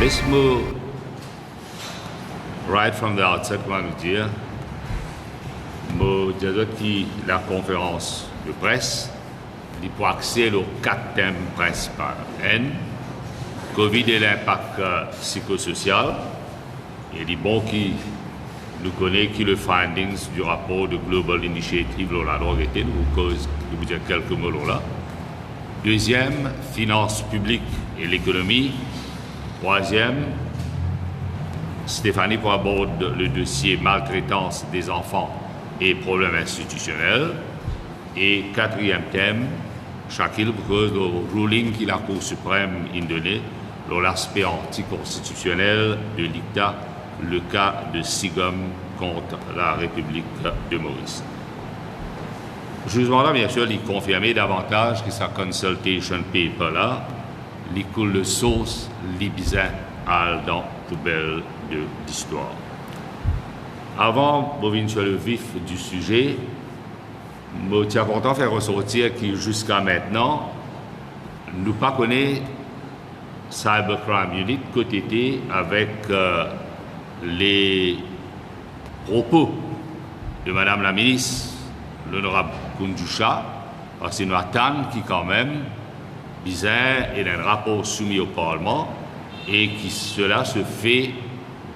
Laisse-moi, right from the outset, comment nous dire, je dirais que la conférence de presse, il faut accéder aux 4 thèmes principaux. Covid et l'impact psychosocial. Et il est bon qui nous connaît qui le findings du rapport de Global Initiative sur la drogue était, nous vous dire quelques mots là. Deuxième, finances publiques et l'économie. Troisième, Stéphanie pour aborder le dossier maltraitance des enfants et problèmes institutionnels. Et quatrième thème, Shaquille, pour cause du ruling que la Cour suprême a donné sur l'aspect anticonstitutionnel de l'ICTA, le cas de Sigom contre la République de Maurice. Jugement là, bien sûr, il confirmait davantage que sa consultation paper là, il coule de sauce libysien dans poubelle de l'histoire. Avant de revenir sur le vif du sujet, je suis content de faire ressortir que jusqu'à maintenant, nous ne connaissons pas Cybercrime Unit côté avec les propos de Madame la ministre, l'honorable Koundoucha, parce que nous attendons qui quand même bizarre et un rapport soumis au Parlement et que cela se fait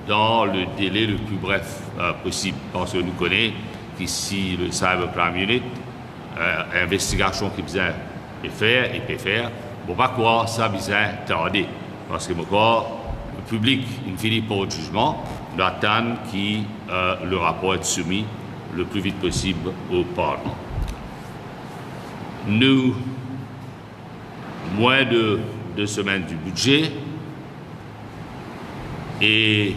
dans le délai le plus bref possible. Parce que nous connaissons qu'ici le Cybercrime Unit, investigation qui bizarre peut faire, bon pas croire ça bizarre tarder. Parce que encore, le public, il finit pour le jugement, nous attendons que le rapport est soumis le plus vite possible au Parlement. Nous, moins de 2 semaines du budget et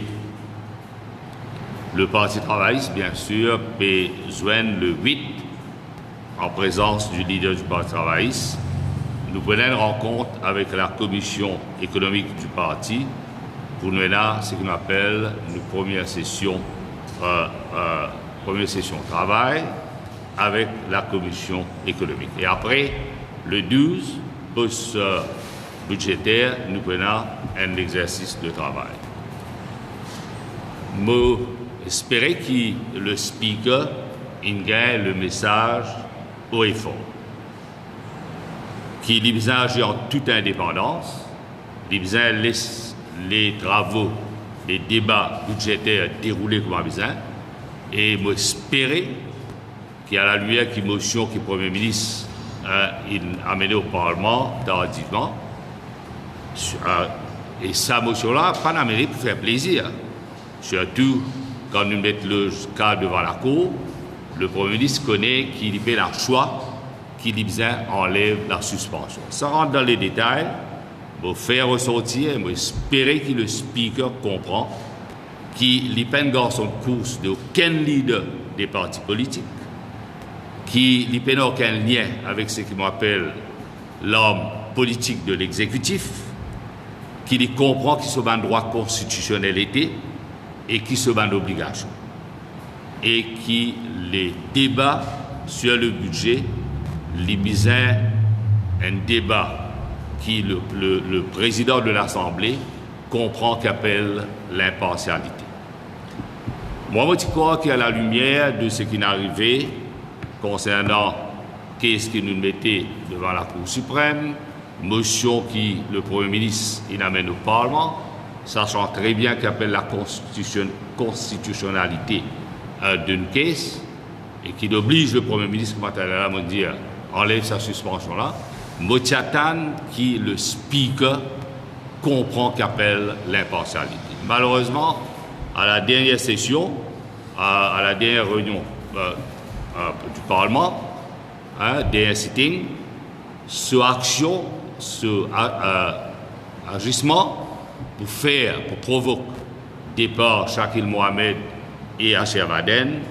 le Parti travailliste, bien sûr, besoin le 8, en présence du leader du Parti travailliste, nous prenons une rencontre avec la commission économique du parti pour nous mener ce qu'on appelle une première session de travail avec la commission économique. Et après, le 12, post budgétaire, nous prenons un exercice de travail. J'espère que le speaker gagne le message haut et fort, qu'il agit en toute indépendance, il laisse les travaux, les débats budgétaires dérouler comme besoin, et j'espère qu'à la lumière de motion que le Premier ministre a amenée au Parlement tardivement, et sa motion-là, pas d'Amérique pour faire plaisir. Surtout quand nous mettons le cas devant la Cour, le Premier ministre connaît qu'il fait le choix qu'il enlève la suspension. Sans rentrer dans les détails, pour faire ressortir, j'espère que le speaker comprend qu'il n'y a pas une garçon de course d'aucun leader des partis politiques, qu'il n'y a pas aucun lien avec ce qu'on appelle l'homme politique de l'exécutif, qu'il comprend qu'il se bat un droit constitutionnalité et qui se bat d'obligation. Et qui les débats sur le budget, les misères, un débat qui le président de l'Assemblée comprend qu'appelle l'impartialité. Moi, je crois qu'à la lumière de ce qui est arrivé concernant qu'est-ce que nous mettons devant la Cour suprême, motion qui le Premier ministre amène au Parlement, sachant très bien qu'appelle la constitutionnalité d'une caisse et qui oblige le Premier ministre à me dire enlève sa suspension-là, Motiatan qui le speaker comprend qu'appelle l'impartialité. Malheureusement, à la dernière session, à la dernière réunion du Parlement, dernier sitting, ce agissement pour provoquer départ Shaquille Mohamed et Asher Vaden,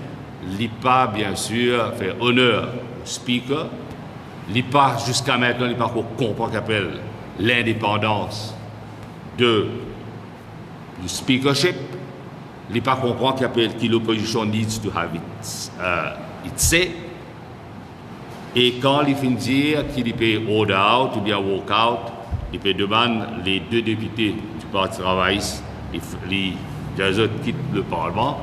l'IPA, bien sûr, fait honneur au speaker. L'IPA, jusqu'à maintenant, l'IPA comprend qu'appelle l'indépendance du speakership. L'IPA comprend qu'appelle que l'opposition needs to have its say. Et quand il finit de dire qu'il peut order out ou bien walk out, il peut demander les 2 députés du Parti travailliste, les autres quittent le Parlement.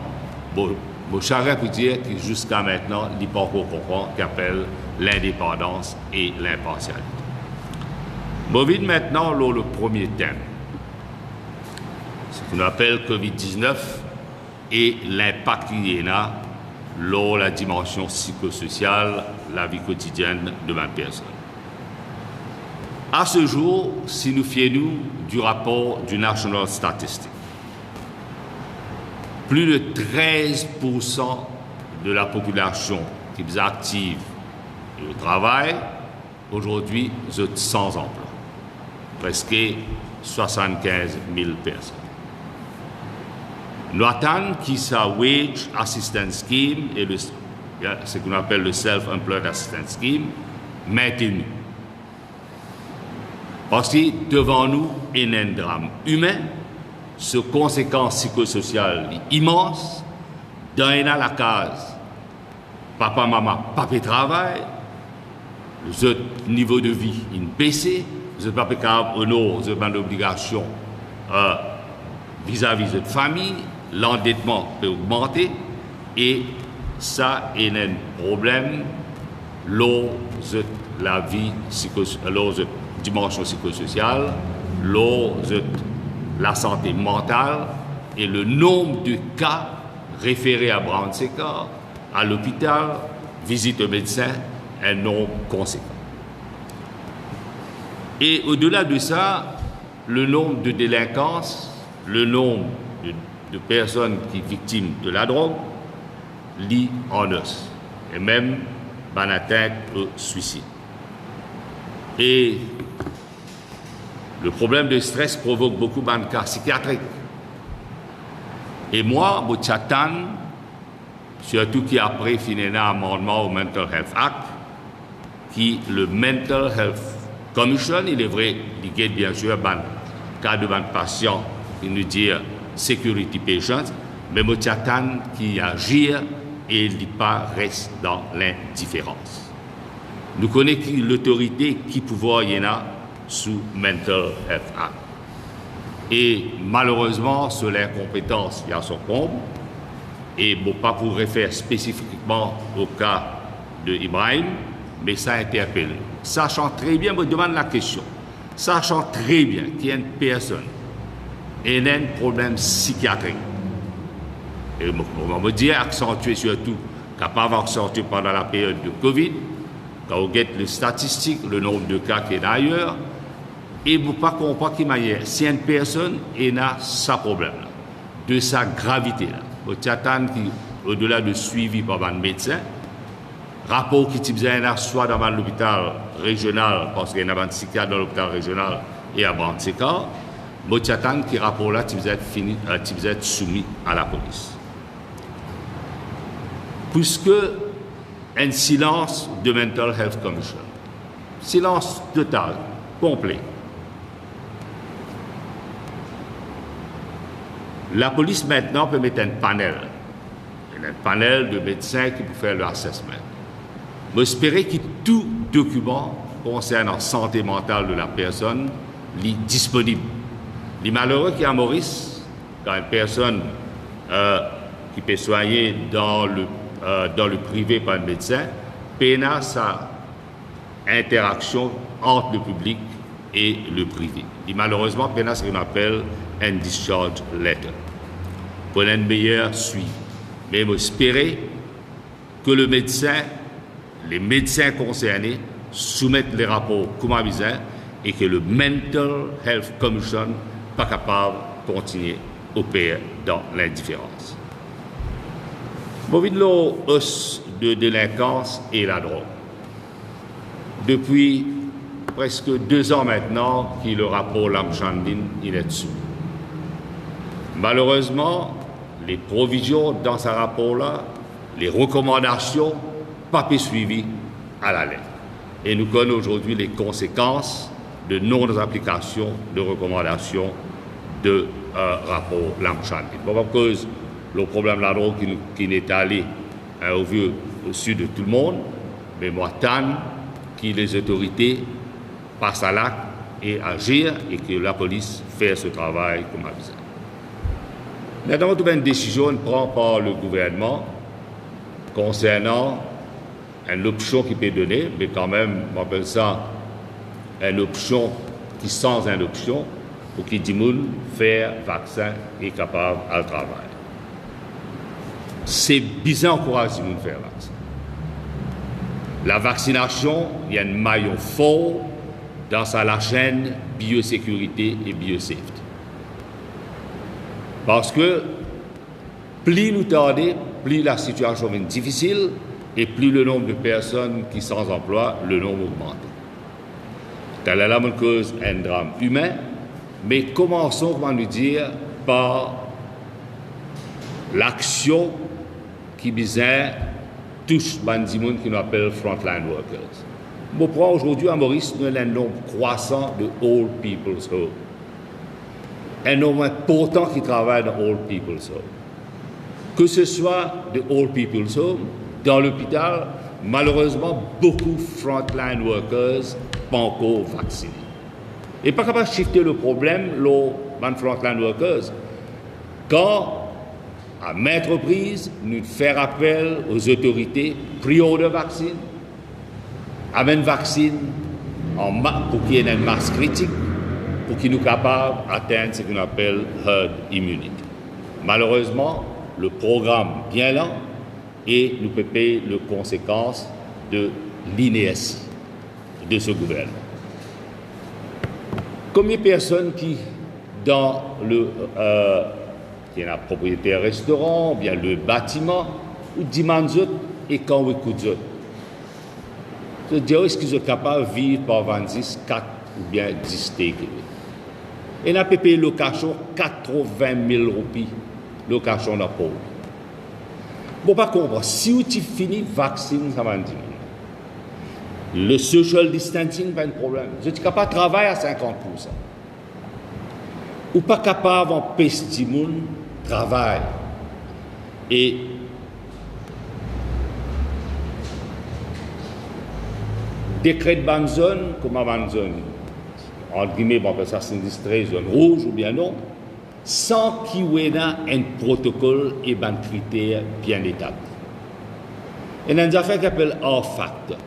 Bon, je savais pour dire que jusqu'à maintenant, il n'y a pas encore comprendre qu'appelle l'indépendance et l'impartialité. Je vais maintenant le premier thème, ce qu'on appelle COVID-19 et l'impact qu'il y a sur la dimension psychosociale, la vie quotidienne de ma personne. À ce jour, si nous fions du rapport du National Statistics, plus de 13% de la population qui est active au travail, aujourd'hui, est sans emploi. Presque 75 000 personnes. Nous attendons qu'il sa Wage Assistance Scheme et ce qu'on appelle le Self-Employed Assistance Scheme maintenu. Parce que devant nous, il y a un drame humain, ce conséquences psychosociales immenses, dans la case, papa, maman, papa travail, le niveau de vie est baissé, vous n'êtes pas capable vous avez une obligation vis-à-vis de votre famille, l'endettement peut augmenter et ça est un problème lors de la vie lors de la dimension psychosociale, lors de la santé mentale et le nombre de cas référés à Brown-Séquard, à l'hôpital, visite au médecin, un nombre conséquent. Et au-delà de ça, le nombre de délinquances, le nombre de personnes qui sont victimes de la drogue, lit en os, et même en atteinte au suicide. Et le problème de stress provoque beaucoup de cas psychiatriques. Et moi, je m'attends, surtout qui après fini un amendement au Mental Health Act, qui le Mental Health Commission, il est vrai, il guide bien sûr un cas de patient, il nous dit security patients, mais je m'attends qu'il agit et il ne pas reste dans l'indifférence. Nous connaissons l'autorité qui pouvoir y en a sous Mental Health Act. Et malheureusement, sur l'incompétence, il y a son comble. Et bon, pas pour référer spécifiquement au cas de Ibrahim, mais ça interpelle. Sachant très bien, je me demande la question, sachant très bien qu'il y a une personne et un problème psychiatrique, et on va dire accentué surtout, capable d'accentuer pendant la période de Covid, quand on regarde les statistiques, le nombre de cas qu'il y a ailleurs, et vous ne pas comprendre qu'il y a si une personne a sa problème, de sa gravité. Vous attendez qu'au-delà de suivi par un médecin, rapport qui est soit dans l'hôpital régional, parce qu'il y a un psychiatre dans l'hôpital régional et à Brown-Séquard, vous attendez que ce rapport-là est soumis à la police. Puisque un silence de Mental Health Commission, silence total, complet. La police maintenant peut mettre un panel de médecins qui peuvent faire l'assessment. J'espère que tout document concernant la santé mentale de la personne est disponible. Les malheureux qui à Maurice, quand une personne qui peut soigner dans le privé par un médecin, peine sa interaction entre le public et le privé. Et malheureusement, peine ce qu'on appelle un discharge letter pour un meilleur suivi. Mais j'espère que les médecins concernés soumettent les rapports comme avisés et que le Mental Health Commission n'est pas capable de continuer à opérer dans l'indifférence. Bon, de la hausse de délinquance et la drogue. Depuis presque 2 ans maintenant, que le rapport Lamchandine est dessus. Malheureusement, les provisions dans ce rapport-là, les recommandations, pas suivies à la lettre. Et nous connaissons aujourd'hui les conséquences de non-application de recommandations de rapport Lamchandine. Bon, à cause le problème de la drogue qui n'est allé au sud de tout le monde, mais moi, tant que les autorités passent à l'acte et agir et que la police fasse ce travail comme a besoin. Maintenant, on a une décision prise par le gouvernement concernant une option qui peut donner, mais quand même, on appelle ça une option qui sans une option pour que les gens faire vaccin et capable à travail. C'est bizarre encourager les gens à faire vaccin. La vaccination, il y a un maillon fort dans la chaîne biosécurité et biosafety. Parce que plus nous tardons, plus la situation est difficile et plus le nombre de personnes qui sont sans emploi, le nombre augmente. C'est la même cause un drame humain, mais commençons, comment nous dire, par l'action qui bizarre touche les gens qui nous appellent frontline workers. Je prends aujourd'hui à Maurice, nous avons un nombre croissant de Old People's Home. Un nombre important qui travaille dans Old People's Home. Que ce soit de Old People's Home, dans l'hôpital, malheureusement, beaucoup de frontline workers pas encore vaccinés. Et pas capable de shifter le problème, les frontline workers. Quand à maintes reprises, nous faisons appel aux autorités pre-order vaccine, amène vaccine pour qu'il y ait une masse critique, pour qu'ils nous capables d'atteindre ce qu'on appelle herd immunity. Malheureusement, le programme bien lent et nous peut payer les conséquences de l'inertie de ce gouvernement. Combien de personnes qui, dans le qui est la propriétaire restaurant, bien le bâtiment, ou dimanche et quand on écoute eux. Je dis, est-ce qu'ils sont capables de vivre par 26, 4 ou bien 10 takeaway? Et on a payé le cachot 80 000 roupies, le cachot n'a pas. Bon, par contre, si tu finis vaccine, ça va dire. Le social distancing, pas un problème. Je suis capable de travailler à 50%. Ou pas capable d'empêcher les gens de travailler. Et décret de bonne zone, comme bonne zone, entre guillemets, on appelle ça sinistré, zone rouge ou bien non, sans qu'il y ait un protocole et un critère bien établi. Et il y a une affaire qui s'appelle hors factor.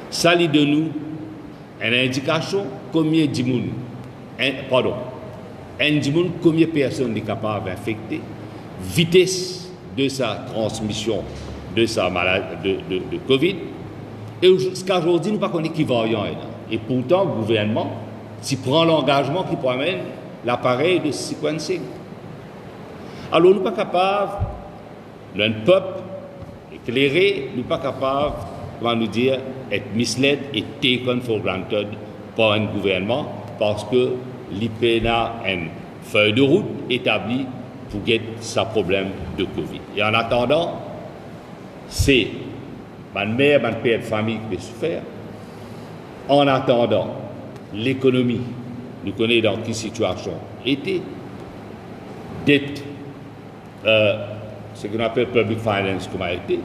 Ça lit de nous une indication combien de gens, combien de personnes sont capables d'infecter, vitesse de sa transmission de sa maladie de Covid. Et jusqu'à aujourd'hui, nous ne connaissons pas qui variant. Et pourtant, le gouvernement, s'il prend l'engagement qui promène l'appareil de sequencing. Alors, nous ne sommes pas capables, d'un peuple éclairé, nous ne sommes pas capables, comment nous dire, être misled et taken for granted par un gouvernement parce que l'IPNA a une feuille de route établie pour guetter sa problème de Covid. Et en attendant, c'est ma mère, ma père de famille qui peut souffrir. En attendant, l'économie, nous connaissons dans quelle situation était, dette, ce qu'on appelle public finance, comme a été,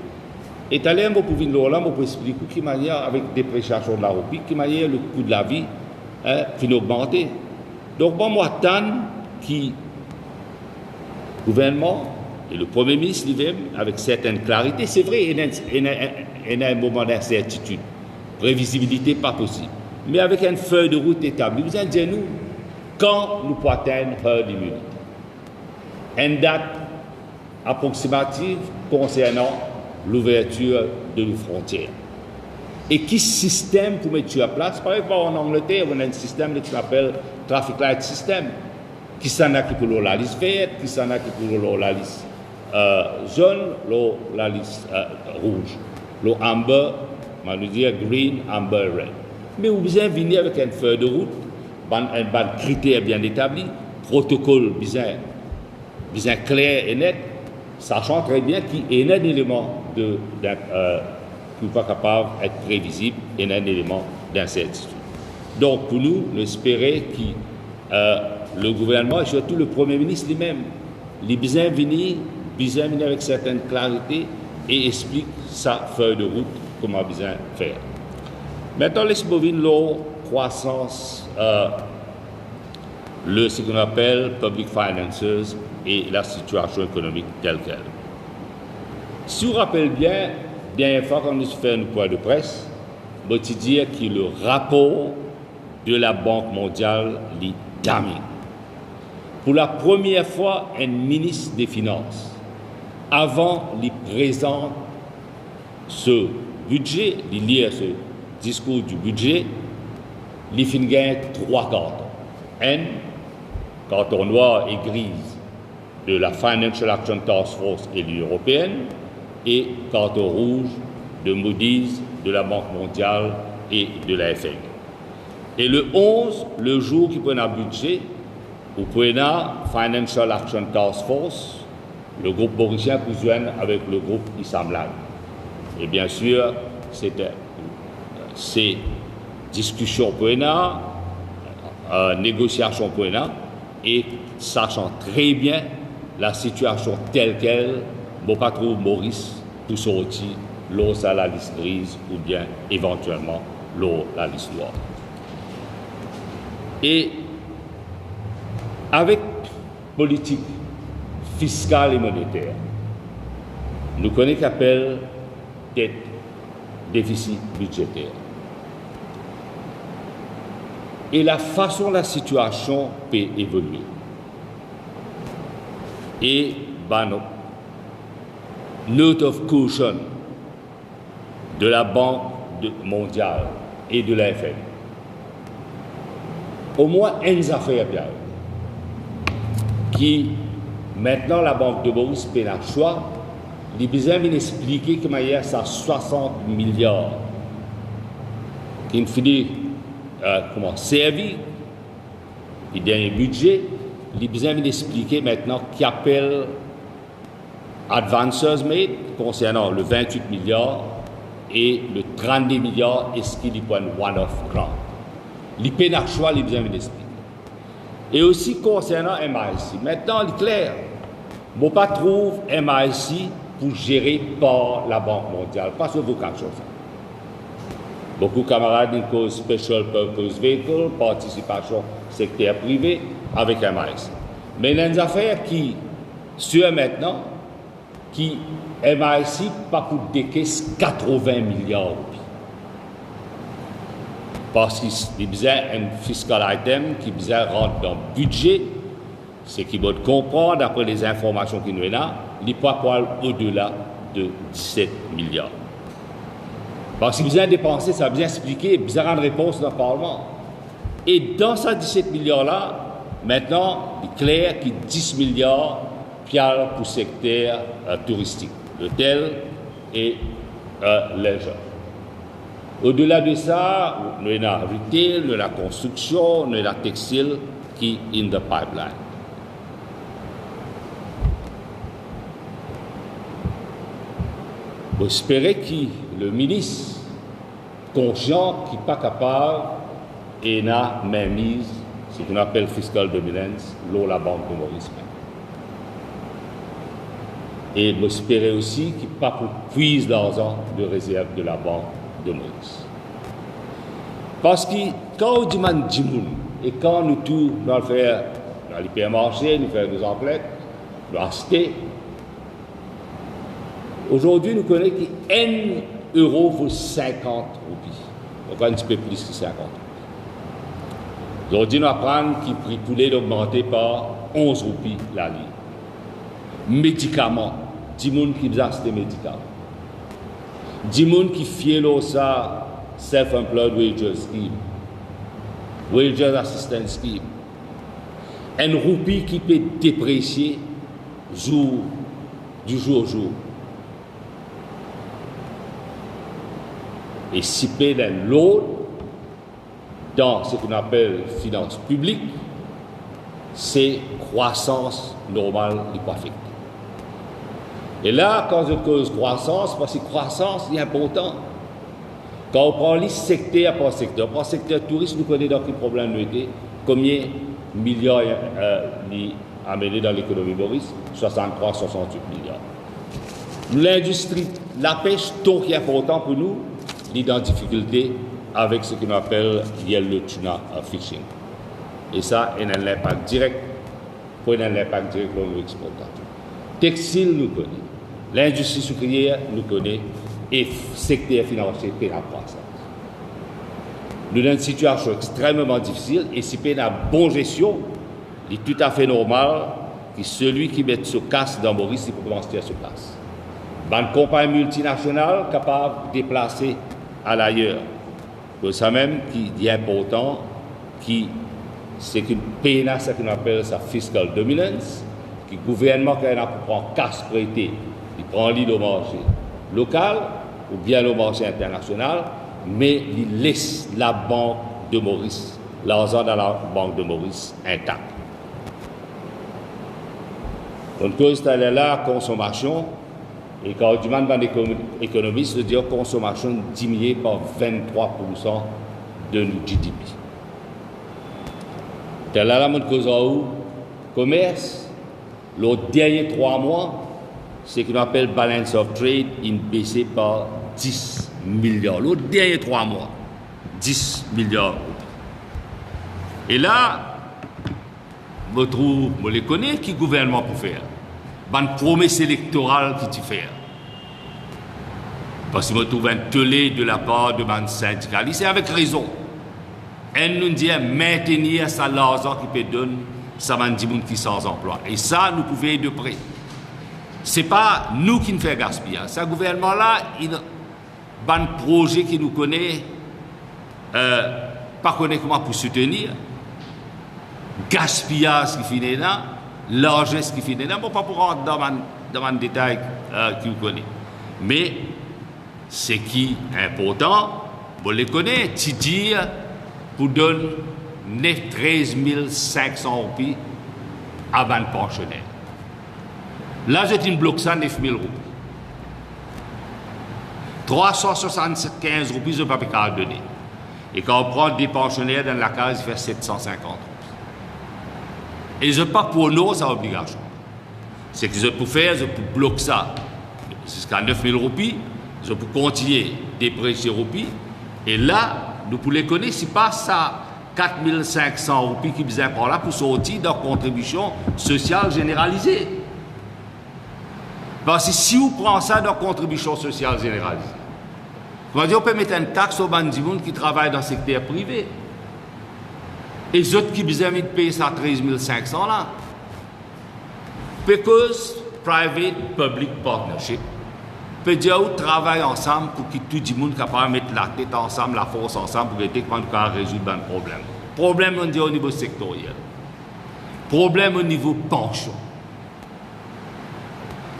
est allé pour venir pour expliquer qui manière, avec dépréciation de la roupie, qui manière le coût de la vie qui a augmenté. Donc, bon, moi, tant qui, gouvernement et le Premier ministre lui-même, avec certaine clarité, c'est vrai, il y a un moment d'incertitude, prévisibilité pas possible, mais avec une feuille de route établie, vous allez dire nous, quand nous pouvons atteindre herd immunity, une date approximative concernant l'ouverture de nos frontières. Et quel système pour mettre en place? Par exemple, en Angleterre, on a un système qui s'appelle Traffic Light System, qui s'en a qui pour la liste verte, qui s'en a qui pour la liste jaune, la liste rouge, le amber, on va dire green, amber, red. Mais vous besoin venir avec une feuille de route, un critère bien établi, protocole bien clair et net, sachant très bien qu'il y a un élément qui n'est pas capable d'être prévisible et un élément d'incertitude. Donc, pour nous, nous espérons que le gouvernement et surtout le Premier ministre lui-même, il besoin venir avec certaine clarté et explique sa feuille de route, comment besoin faire. Maintenant, laissez-moi venir croissance, ce qu'on appelle public finances et la situation économique telle qu'elle. Si vous vous rappelez bien, dernière fois qu'on a fait un point de presse, je te dire que le rapport de la Banque mondiale est terminé. Pour la première fois, un ministre des Finances, avant il présente ce budget, il lit ce discours du budget, il finit gagner 3 cartons. Un carton noir et gris de la Financial Action Task Force et de l'Union européenne, et carton rouge de Moody's, de la Banque mondiale et de la FMI. Et le 11, le jour qui prend un budget, vous prenez la Financial Action Task Force, le groupe mauricien pour joindre avec le groupe Issamlan. Et bien sûr, c'était ces discussions pour négociations pour et sachant très bien la situation telle qu'elle, bon pas trop Maurice tout sorti, l'eau à la liste grise ou bien éventuellement l'eau à la liste noire. Et avec politique fiscale et monétaire, nous connaissons qu'appelle dette, déficit budgétaire. Et la façon dont la situation peut évoluer. Et note of caution de la Banque mondiale et de la FMI. Au moins une affaire bien qui maintenant la Banque de Maurice fait le choix, il a besoin d'expliquer comment il y a 60 milliards qui finit comment servir, il y a un budget, il a besoin d'expliquer maintenant qui appelle advances made concernant le 28 milliards et le 32 milliards, est-ce qu'il y a un one-off grant. Il paie le choix, il a besoin d'expliquer. Et aussi concernant MIC. Maintenant, il est clair, on ne peut pas trouver MIC pour gérer par la Banque mondiale, pas sur vocation. Beaucoup de camarades disent Special Purpose Vehicle, participation secteur privé avec MIC. Mais il y a des affaires qui, sur maintenant, qui MIC pas pour décaisser 80 milliards de roupies. Parce qu'il y a un fiscal item qui rentre dans le budget, ce qui doit comprendre, d'après les informations qui nous sont là, il peut pas au-delà de 17 milliards. Parce qu'il besoin de dépenser, ça a besoin d'expliquer, besoin de rendre réponse dans le Parlement. Et dans ces 17 milliards-là, maintenant, il est clair qu'il y a 10 milliards pour le secteur touristique, l'hôtel et leisure. Au-delà de ça, nous avons la retail, nous avons la construction, nous avons la textile qui est in the pipeline. J'espère que le ministre, conscient qu'il n'est pas capable, et n'a même mise ce qu'on appelle fiscal dominance, l'eau la Banque de Maurice. Et j'espère aussi qu'il n'est pas pour puiser l'argent de réserve de la Banque de Maurice. Parce que quand on demande du monde, et quand nous tous nous faisons dans l'hypermarché, nous faisons des emplettes, nous achetons, aujourd'hui nous connaissons que 1 euro vaut 50 roupies. Donc un petit peu plus que 50. Aujourd'hui nous apprenons que le prix poulet est augmenté par 11 roupies la livre. Médicaments, du monde qui besoin des médicaments. Du monde qui fiel ça self-employed wages scheme, wages assistance scheme. Un roupie qui peut déprécier du jour au jour. Et si peut dans l'autre, dans ce qu'on appelle finance publique, c'est croissance normale et pas affectée. Et là, quand je cause croissance, parce que croissance est important. Quand on prend les secteurs par secteur, par secteur tourisme, nous connaissons dans quel problème nous était, combien de milliards amenés dans l'économie Maurice, 63, 68 milliards. L'industrie, la pêche, tout qui est important pour nous, il est en difficulté avec ce qu'on appelle yellow tuna fishing. Et ça, il a un impact direct pour un impact direct sur nos exportateurs. Textile, nous connaissons. L'industrie sucrière, nous connaissons. Et le secteur financier, c'est la croissance. Nous avons une situation extrêmement difficile et si on a une bonne gestion, il est tout à fait normal que celui qui met ce casse dans Maurice, il peut commencer à se casse. Une compagnie multinationale capable de déplacer à l'ailleurs. C'est ça même qui est important, c'est qu'une PNA, ce qu'on appelle sa fiscal dominance, que le gouvernement qui prend casse prêté, il prend l'île au marché local ou bien au marché international, mais il laisse la banque de Maurice, l'argent dans la banque de Maurice intact. Donc, cause c'est la consommation, et quand on demande à l'économiste de dire consommation diminuée par 23% de nos GDP. C'est là la cause où commerce, les derniers 3 mois, ce qu'on appelle balance of trade, il baissé par 10 milliards. Les derniers 3 mois, 10 milliards. Et là, je les connais, qui gouvernement peut faire. Une promesse électorale qui tu fait. Parce que je trouve un tollé de la part de mon syndicaliste, et avec raison. Elle nous dit maintenir ça l'argent qui peut donner, ça va dire qui sans emploi. Et ça, nous pouvons de près. Ce n'est pas nous qui nous faisons gaspiller. Ce gouvernement-là, il a un projet qui nous connaît, pas connaît comment pour soutenir. Gaspillage qui finit là, largesse qui finit là. Bon, pas pour rentrer dans un détail qui vous connaît. Mais ce qui est important, vous les connaissez, c'est dire pour donner 13 500 roupies à 20 pensionnaires. Là, j'ai une bloc ça 9 000 roupies. 375 roupies, je ne peux pas donner. Et quand on prend des pensionnaires dans la case, il fait 750 roupies. Et je ne pas pour nous, c'est obligation. C'est que je peux faire, je peux bloquer ça jusqu'à 9 000 roupies, je peux continuer déprécier roupies. Et là, nous pouvons les connaître, si pas ça 4 500 roupies qui besoin par là pour sortir dans la contribution sociale généralisée. Parce que si vous prenez ça dans la contribution sociale généralisée, on peut mettre une taxe aux bandits qui travaillent dans le secteur privé. Et les autres qui ont besoin de payer ça 13 500 là. Because private-public partnership peut dire qu'on travaille ensemble pour que tout le monde capable de mettre la tête ensemble, la force ensemble pour aider à résoudre un problème. Problème on dit au niveau sectoriel. Problème au niveau pension.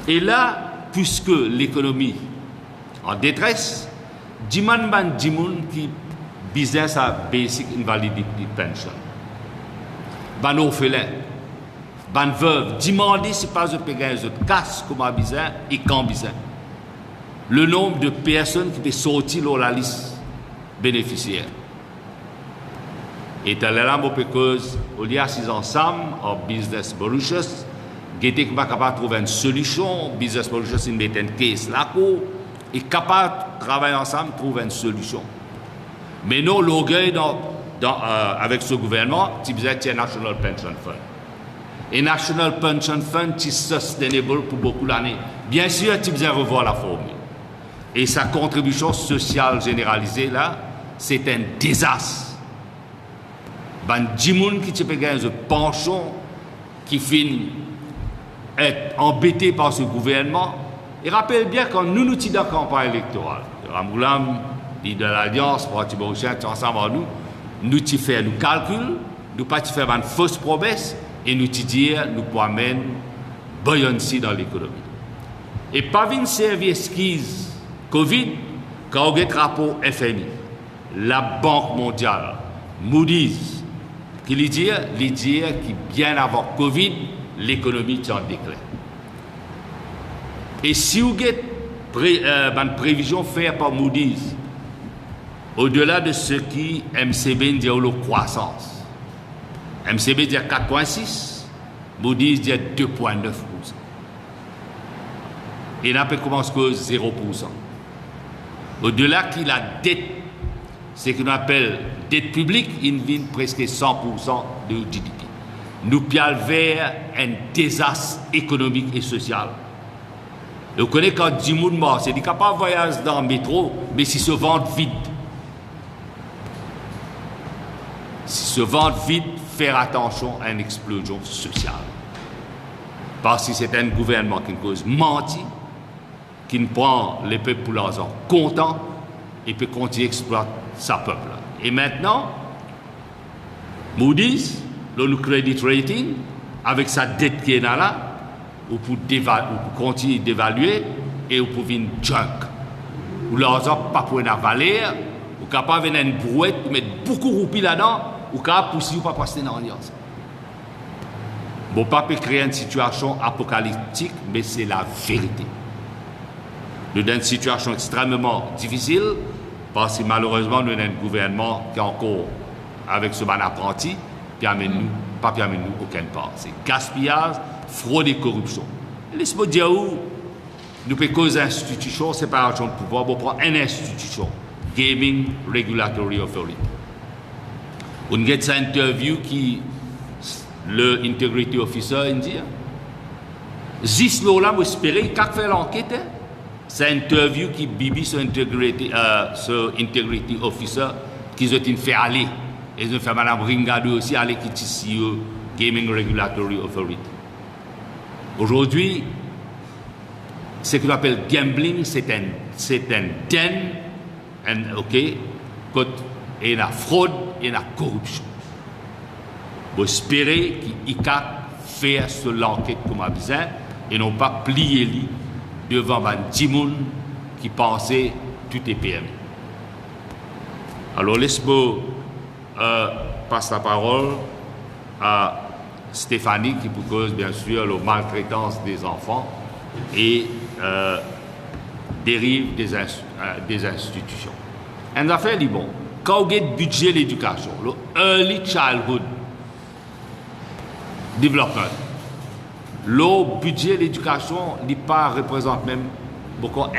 Et là, puisque l'économie en détresse, Diman qui business à basic invalidity pension. Ban orphelin, ban veuve, demander si pas de payer un autre casse comme besoin et quand besoin. Le nombre de personnes qui peuvent sortir dans la liste bénéficiaire. Et là, parce qu'on y a assis ensemble en business Mauritius, qui est capable de trouver une solution, business Mauritius, il met une caisse là, et capable de travailler ensemble, trouver une solution. Mais non, l'orgueil avec ce gouvernement, c'est un National Pension Fund. Et National Pension Fund, c'est sustainable pour beaucoup d'années. Bien sûr, tu besoin revoir la formule. Et sa contribution sociale généralisée, là, c'est un désastre. Ben, Jimoun qui te paye un penchant qui finit être embêté par ce gouvernement. Et rappelle bien quand nous nous sommes dans la campagne électorale, Ramoulam, dit de l'Alliance, Parti Mauricien, ensemble à nous faisons nos calculs, nous pas faire une fausse promesse et nous dire nous pouvons amener buoyancy dans l'économie. Et pas une service esquisse Covid, quand on a un rapport FMI, la Banque mondiale, Moody's, qui lui dit que bien avant Covid, l'économie est en déclin. Et si vous avez une prévision faite par Moody's, au-delà de ce qui MCB dit la croissance, MCB dit 4,6, Moody's dit 2,9%. Et là, on commence que 0%. Au-delà que la dette ce qu'on appelle dette publique, il vient presque 100% de GDP. Nous pial vers un désastre économique et social. Vous connaissez quand 10 000 morts, c'est des capables de voyager dans le métro, mais si se vendent vide. Si se vendent vide, faire attention à une explosion sociale. Parce que c'est un gouvernement qui cause menti, qui ne prend les peuples pour l'argent comptant et peut continuer à exploiter sa peuple. Et maintenant, Moody's, le credit rating, avec sa dette qui est là, ou pour continuer d'évaluer et ou pour une junk. Ou l'argent pas pour une valeur, ou capable de une brouette, mettre beaucoup de roupies là-dedans, ou capable pousser ou pas passer dans l'alliance. Bon, pas peut créer une situation apocalyptique, mais c'est la vérité. Nous avons une situation extrêmement difficile, parce que malheureusement, nous avons un gouvernement qui est encore avec ce bon apprenti, qui amène nous, pas qui amène nous aucune part. C'est gaspillage, fraude et corruption. Laisse-moi dire où nous pouvons causer institution, séparation de pouvoir, on prend une institution, Gaming Regulatory Authority. On a cette interview qui le Integrity Officer Indien. Juste là, vous espérez qu'il fait l'enquête. C'est une interview qui Bibi sur Integrity Officer qui ont fait aller. Et ils ont fait Mme Ringado aussi aller qui est CEO Gaming Regulatory Authority. Aujourd'hui, ce qu'on appelle gambling, c'est un den, et la fraude et la corruption. Vous espérez qu'il peut faire l'enquête comme a besoin et non pas plier lui devant un petit monde qui pensait tout est PME. Alors laisse-moi passer la parole à Stéphanie qui propose bien sûr la maltraitance des enfants et dérive des institutions. En affaire, bon, quand on a le budget de l'éducation, le Early Childhood Development, le budget de l'éducation représente même beaucoup 1,3%.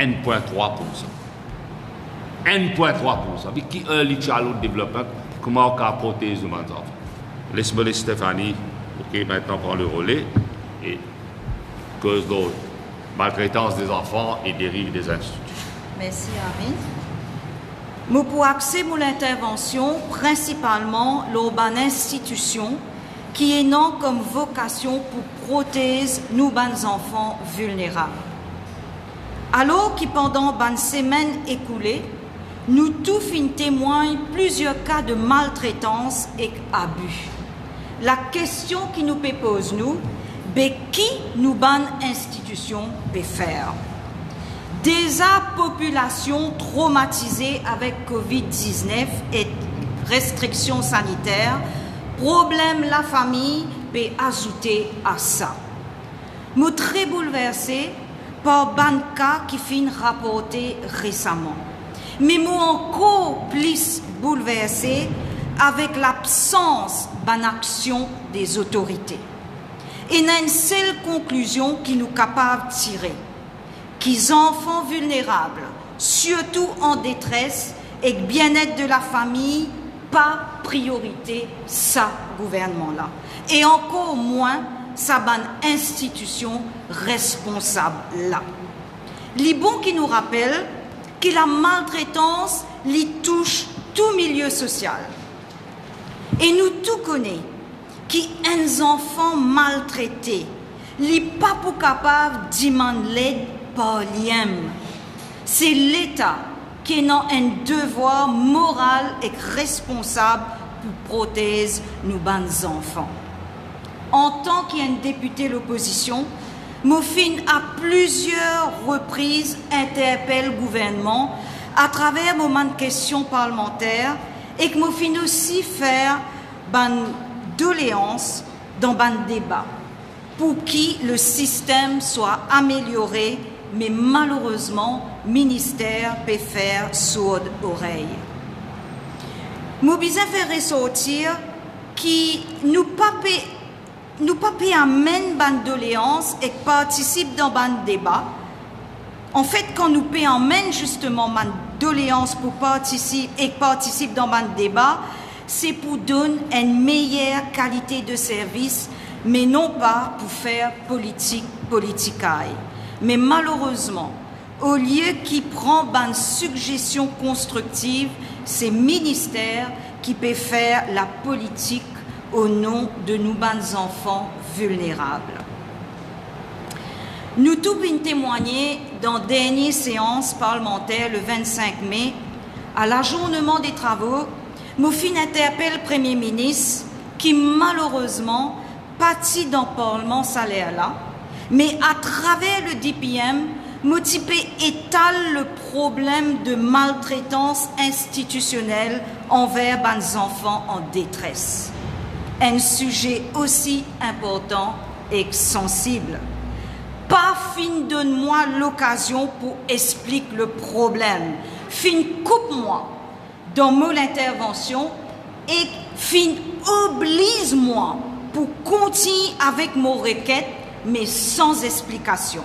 1,3%. Avec qui Early Childhood Development, comment on peut protéger les enfants? Laisse-moi Stéphanie, ok, maintenant prend le relais et cause de maltraitance des enfants et dérive des institutions. Merci, Harry. Nous pour axer mon intervention principalement l'urbaine institution qui est non comme vocation pour protéger nos enfants vulnérables. Alors que pendant les semaines écoulées, nous tous témoignons plusieurs cas de maltraitance et abus. La question qui nous pose nous, c'est qui nous ban institutions peut faire? Déjà population traumatisée avec Covid-19 et restrictions sanitaires, problème la famille peut ajouter à ça. Nous sommes très bouleversés par ban cas qui finit rapporté récemment. Mais nous encore plus bouleversés avec l'absence d'action des autorités. Et il y a une seule conclusion qui nous est capable de tirer. Qu'ils enfants vulnérables, surtout en détresse, et le bien-être de la famille, pas priorité, ça, gouvernement-là. Et encore moins, sa bonne institution responsable-là. Les bons qui nous rappellent que la maltraitance les touche tout milieu social. Et nous tout connaissons qu'un enfant maltraité, n'est pas pour capable de demander l'aide par l'IEM. C'est l'État qui a un devoir moral et responsable pour protéger nos bons enfants. En tant qu'un député de l'opposition, Moufine à plusieurs reprises interpelle le gouvernement à travers moments de questions parlementaires et que Moufine aussi faire une doléance dans un débat pour que le système soit amélioré, mais malheureusement, le ministère peut faire sourde oreille. Nous besoin faire ressortir qui nous pas amène une doléance et participe dans un débat. En fait, quand nous amène justement une doléances pour participer dans le débat, c'est pour donner une meilleure qualité de service, mais non pas pour faire politicaille. Mais malheureusement, au lieu qui prend une suggestion constructive, c'est le ministère qui peut faire la politique au nom de nous, enfants vulnérables. Nous tous avons témoigné dans la dernière séance parlementaire le 25 mai, à l'ajournement des travaux, nous fin interpelle le Premier ministre qui malheureusement partit dans le Parlement salaire là, mais à travers le DPM, Motipé étale le problème de maltraitance institutionnelle envers les enfants en détresse. Un sujet aussi important et sensible. Pas fin donne-moi l'occasion pour expliquer le problème. Fin coupe-moi dans mon intervention et fin oblige-moi pour continuer avec mon requête, mais sans explication.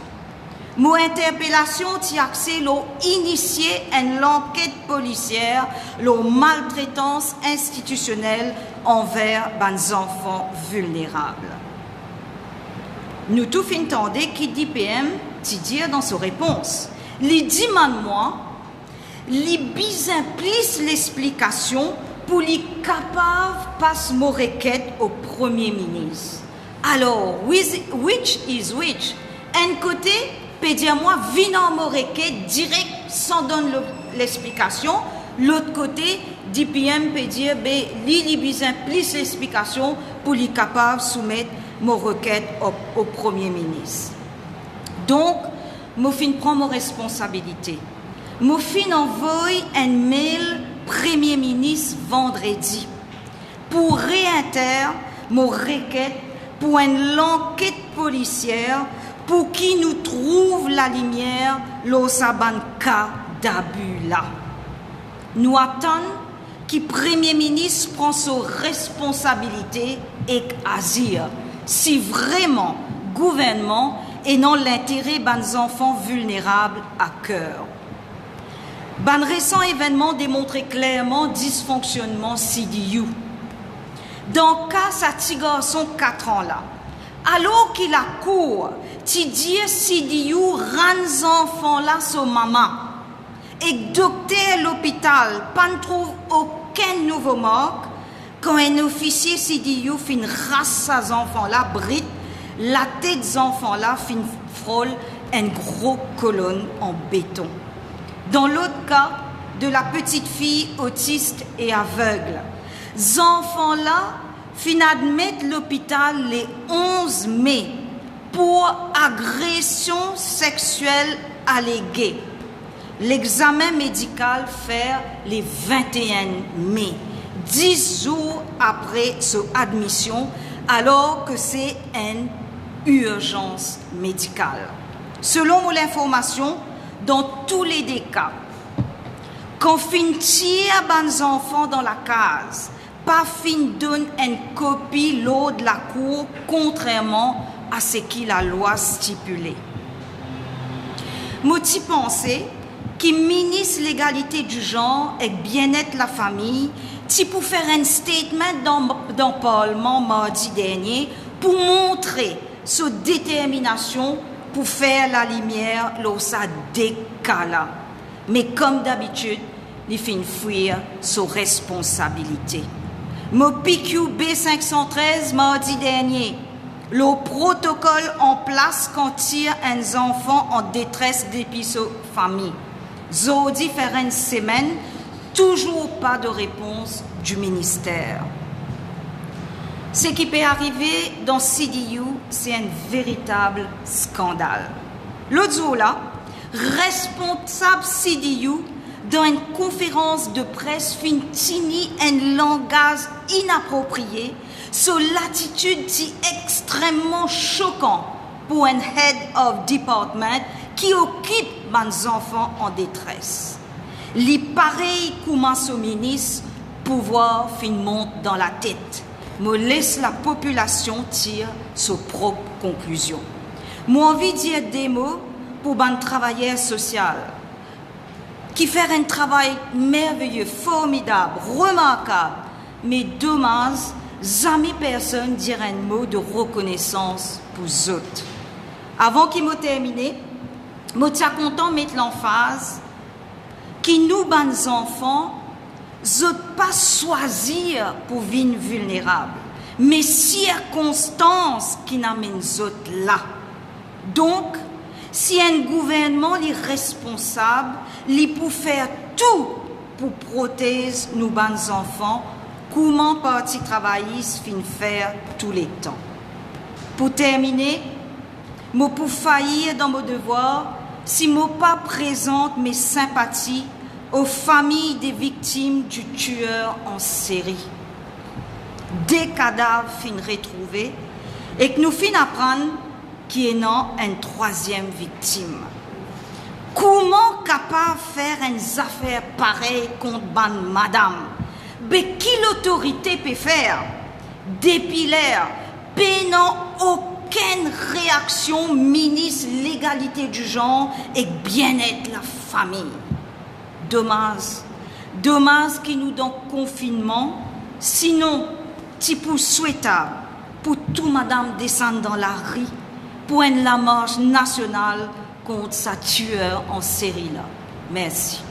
Mon interpellation t'a axé l'ont initié une enquête policière, l'ont maltraitance institutionnelle envers les enfants vulnérables. Nous tous entendons qui dit PM, t'y dire dans sa réponse. Li dit moi, li bisimplice l'explication pour li capable passe mon requête au Premier ministre. Alors, which is which? Un côté, peut dire moi, vient mon requête direct sans donner l'explication. L'autre côté, DPM peut dire, li bisimplice l'explication pour li capable soumettre mon requête au Premier ministre. Donc, je fin prends mes responsabilités. Je fin envoie un mail Premier ministre vendredi pour réinter mon requête pour une enquête policière pour qui nous trouve la lumière l'osaban cas d'abus là. Nous attendons que le Premier ministre prend sa responsabilité et agir. Si vraiment le gouvernement et non l'intérêt des enfants vulnérables à cœur. Un récent événement démontrait clairement le dysfonctionnement CDU. Dans le cas de ce garçon 4 ans là, alors qu'il a cours, tu dis CDU rend enfants là son maman et docteur à l'hôpital ne trouve aucun nouveau mort. Quand un officier CDU fin rasse ces enfants-là, brite, la tête des enfants-là fin frôle une grosse colonne en béton. Dans l'autre cas, de la petite fille autiste et aveugle, ces enfants-là fin admettent l'hôpital le 11 mai pour agression sexuelle alléguée. L'examen médical fait le 21 mai. 10 jours après son admission, alors que c'est une urgence médicale. Selon mon information, dans tous les cas, quand fin tire les enfants dans la case, pas fin donne une copie l'eau de la cour, contrairement à ce que la loi stipulait. Moi, tu pensais qui ministre l'égalité du genre et bien-être la famille, si pour faire un statement dans le Parlement mardi dernier pour montrer sa détermination pour faire la lumière lors sa décala. Mais comme d'habitude, il fait fuir sa responsabilité. Mon PQB 513 mardi dernier, le protocole en place quand tire un enfant en détresse depuis sa famille. Zodi faire une semaine, toujours pas de réponse du ministère. Ce qui peut arriver dans CDU, c'est un véritable scandale. L'autre jour là, responsable CDU, dans une conférence de presse, finit un langage inapproprié sur l'attitude si extrêmement choquante pour un head of department qui occupe mes enfants en détresse. Les pareils commencent au ministre, pouvoir fin monte dans la tête. Me laisse la population tirer ses propres conclusions. Moi envie de dire des mots pour un travailleur social qui fait un travail merveilleux, formidable, remarquable, mais dommage, jamais personne dirait un mot de reconnaissance pour eux autres. Avant qu'il m'ait terminé, je suis content de mettre l'emphase qui nous, bons enfants, ne pas choisir pour vivre vulnérable, mais circonstances qui n'amènent autres là. Donc, si un gouvernement est responsable, il peut faire tout pour protéger nos bons enfants, comment parti travailliste fin faire tous les temps. Pour terminer, je peux faillir dans mon devoir si je ne pas présente mes sympathies aux familles des victimes du tueur en série. Des cadavres fin retrouvés et que nous fin apprendre qu'il y a une troisième victime. Comment capable faire une affaire pareille contre ban madame? Mais qui l'autorité peut faire? Dépilaire, pénant aucune réaction ministre l'égalité du genre et bien-être la famille. Dommage qui nous donne confinement, sinon, type souhaitable pour tout madame descendre dans la rue pour une la marche nationale contre sa tueur en série là. Merci.